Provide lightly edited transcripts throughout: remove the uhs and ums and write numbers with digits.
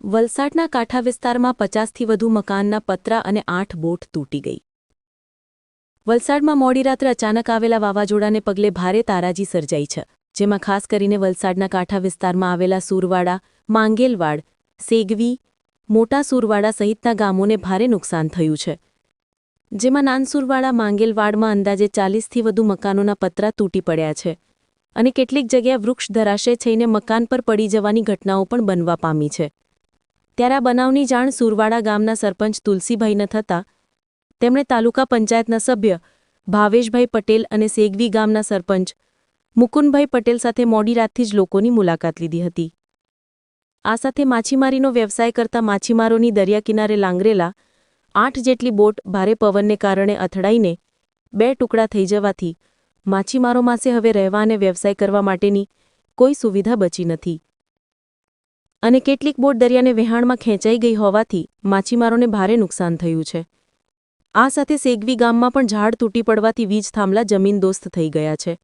વલસાડના કાંઠા વિસ્તારમાં 50થી વધુ મકાનના પતરા અને 8 બોટ તૂટી ગઈ. વલસાડમાં મોડી રાત્રે અચાનક આવેલા વાવાઝોડાને પગલે ભારે તારાજી સર્જાઈ છે, જેમાં ખાસ કરીને વલસાડના કાંઠા વિસ્તારમાં આવેલા સુરવાડા, માંગેલવાડ, સેગવી, મોટા સુરવાડા સહિતના ગામોને ભારે નુકસાન થયું છે. જેમાં નાનસુરવાડા માંગેલવાડમાં અંદાજે 40થી વધુ મકાનોના પતરા તૂટી પડ્યા છે અને કેટલીક જગ્યાએ વૃક્ષ ધરાશય થઈને મકાન પર પડી જવાની ઘટનાઓ પણ બનવા પામી છે. ત્યારે આ બનાવની જાણ સુરવાડા ગામના સરપંચ તુલસીભાઈને થતાં તેમણે તાલુકા પંચાયતના સભ્ય ભાવેશભાઈ પટેલ અને સેગવી ગામના સરપંચ મુકુંદભાઈ પટેલ સાથે મોડી રાતથી જ લોકોની મુલાકાત લીધી હતી. આ સાથે માછીમારીનો વ્યવસાય કરતા માછીમારોની દરિયા કિનારે લાંગરેલા 8 જેટલી બોટ ભારે પવનને કારણે અથડાઈને 2 ટુકડા થઈ જવાથી માછીમારો પાસે હવે રહેવા અને વ્યવસાય કરવા માટેની કોઈ સુવિધા બચી નથી અને કેટલીક બોટ દરિયાને વહેણમાં ખેંચાઈ ગઈ હોવાથી માછીમારોને ભારે નુકસાન થયું છે. આ સાથે સેગવી ગામમાં પણ ઝાડ તૂટી પડવાથી વીજ થાંભલા જમીનદોસ્ત થઈ ગયા છે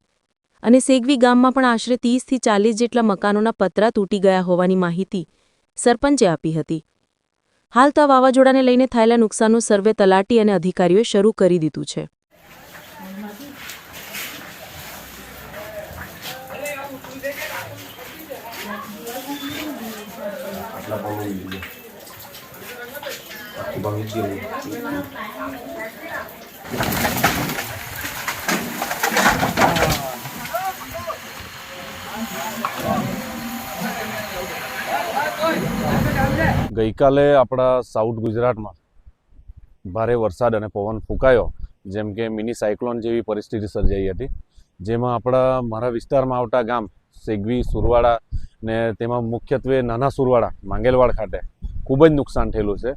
અને સેગવી ગામમાં પણ આશરે 30થી 40 જેટલા મકાનોના પતરા તૂટી ગયા હોવાની માહિતી સરપંચે આપી હતી. હાલ તો આ વાવાઝોડાને લઈને થયેલા નુકસાનનું સર્વે તલાટી અને અધિકારીઓએ શરૂ કરી દીધું છે. ગઈકાલે આપણા સાઉથ ગુજરાતમાં ભારે વરસાદ અને પવન ફૂંકાયો, જેમ કે મિની સાયક્લોન જેવી પરિસ્થિતિ સર્જાઈ હતી, જેમાં મારા વિસ્તારમાં આવતા ગામ સેગવી, સુરવાડા ને તેમાં મુખ્યત્વે નાના સુરવાડા માંગેલવાડ ખાતે ખૂબ જ નુકસાન થયેલું છે.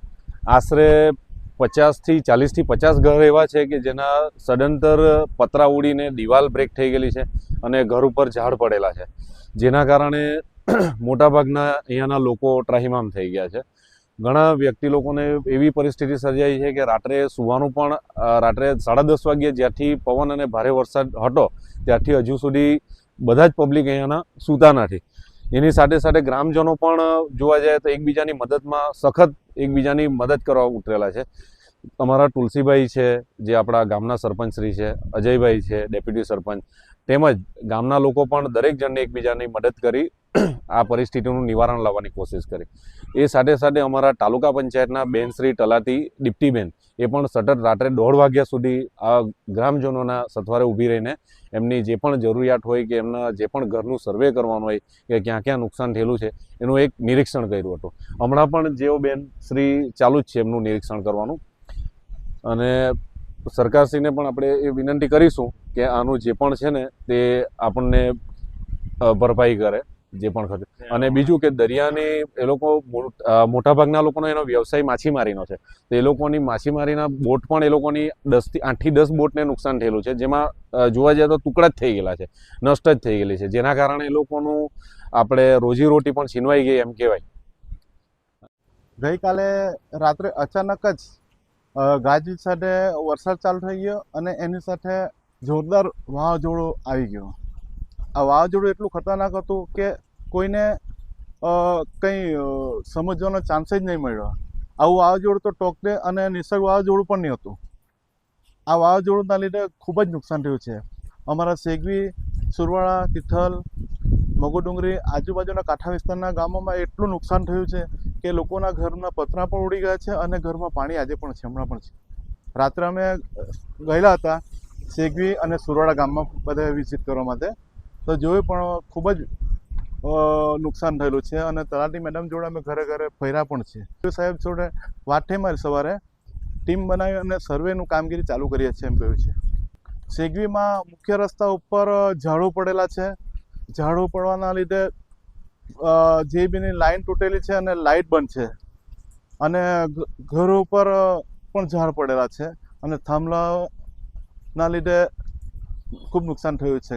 આશરે 50થી 50 ઘર એવા છે કે જેના સદંતર પતરા ઉડીને દિવાલ બ્રેક થઈ ગયેલી છે અને ઘર ઉપર ઝાડ પડેલા છે, જેના કારણે મોટાભાગના અહીંયાના લોકો ત્રાહિમામ થઈ ગયા છે. ઘણા વ્યક્તિ લોકોને એવી પરિસ્થિતિ સર્જાઈ છે કે રાત્રે સૂવાનું પણ રાત્રે 10:30 વાગ્યે જ્યાંથી પવન અને ભારે વરસાદ હતો ત્યારથી હજુ સુધી બધા જ પબ્લિક અહીંયાના સૂતા નથી. એની સાથે સાથે ગ્રામજનો પણ જોવા જાય તો એકબીજાની મદદમાં સખત એકબીજાની મદદ કરવા ઉતરેલા છે. અમારા તુલસીભાઈ છે જે આપણા ગામના સરપંચશ્રી છે, અજયભાઈ છે ડેપ્યુટી સરપંચ, તેમજ ગામના લોકો પણ દરેક જણને એકબીજાની મદદ કરી આ પરિસ્થિતિનું નિવારણ લાવવાની કોશિશ કરી. એ સાથે સાથે અમારા તાલુકા પંચાયતના બેનશ્રી તલાટી દીપ્તિબેન એ પણ સતત રાત્રે 1:30 વાગ્યા સુધી આ ગ્રામજનોના સથવારે ઊભી રહીને એમની જે પણ જરૂરિયાત હોય કે એમના જે પણ ઘરનું સર્વે કરવાનું હોય કે ક્યાં ક્યાં નુકસાન થયેલું છે એનું એક નિરીક્ષણ કર્યું હતું. હમણાં પણ જેઓ બેનશ્રી ચાલુ જ છે એમનું નિરીક્ષણ કરવાનું, અને સરકારશ્રીને પણ આપણે એ વિનંતી કરીશું કે આનું જે પણ છે ને તે આપણને ભરપાઈ કરે જે પણ ખર્ચ. અને બીજું કે દરિયાની એ લોકો મોટાભાગના લોકોનો એનો વ્યવસાય માછીમારીનો છે, તો એ લોકોની માછીમારીના બોટ પણ એ લોકોની 8થી 10 બોટને નુકસાન થયેલું છે, જેમાં જોવા જઈએ તો ટુકડા જ થઈ ગયેલા છે, નષ્ટ જ થઈ ગયેલી છે, જેના કારણે એ લોકોનું આપણે રોજીરોટી પણ છીનવાઈ ગઈ એમ કહેવાય. ગઈકાલે રાત્રે અચાનક જ ગાજવીજ સાથે વરસાદ ચાલુ થઈ ગયો અને એની સાથે જોરદાર વાવાઝોડું આવી ગયું. આ વાવાઝોડું એટલું ખતરનાક હતું કે કોઈને કંઈ સમજવાનો ચાન્સ જ નહીં મળ્યો. આવું વાવાઝોડું તો ટોકતે અને નિસર્ગ વાવાઝોડું પણ નહીં હતું. આ વાવાઝોડુંના લીધે ખૂબ જ નુકસાન થયું છે. અમારા સેગવી, સુરવાડા, તિથલ, મગોડુંગરી આજુબાજુના કાંઠા વિસ્તારના ગામોમાં એટલું નુકસાન થયું છે કે લોકોના ઘરના પતરા પણ ઉડી ગયા છે અને ઘરમાં પાણી આજે પણ છે, હમણાં પણ છે. રાત્રે અમે ગયેલા હતા સેગવી અને સુરવાડા ગામમાં બધા વિઝિટ કરવા માટે, તો જોયું પણ ખૂબ જ નુકસાન થયેલું છે અને તલાટી મેડમ જોડે અમે ઘરે ઘરે ફર્યા પણ છે. સાહેબ જોડે વાત થઈ મારી સવારે, ટીમ બનાવી અને સર્વેનું કામગીરી ચાલુ કરીએ છીએ એમ કહ્યું છે. સેગવીમાં મુખ્ય રસ્તા ઉપર ઝાડુ પડેલા છે. ઝાડુ પડવાના લીધે જેબીની લાઈન તૂટેલી છે અને લાઇટ બંધ છે અને ઘર ઉપર પણ ઝાડ પડેલા છે અને થાંભલાના લીધે ખૂબ નુકસાન થયું છે.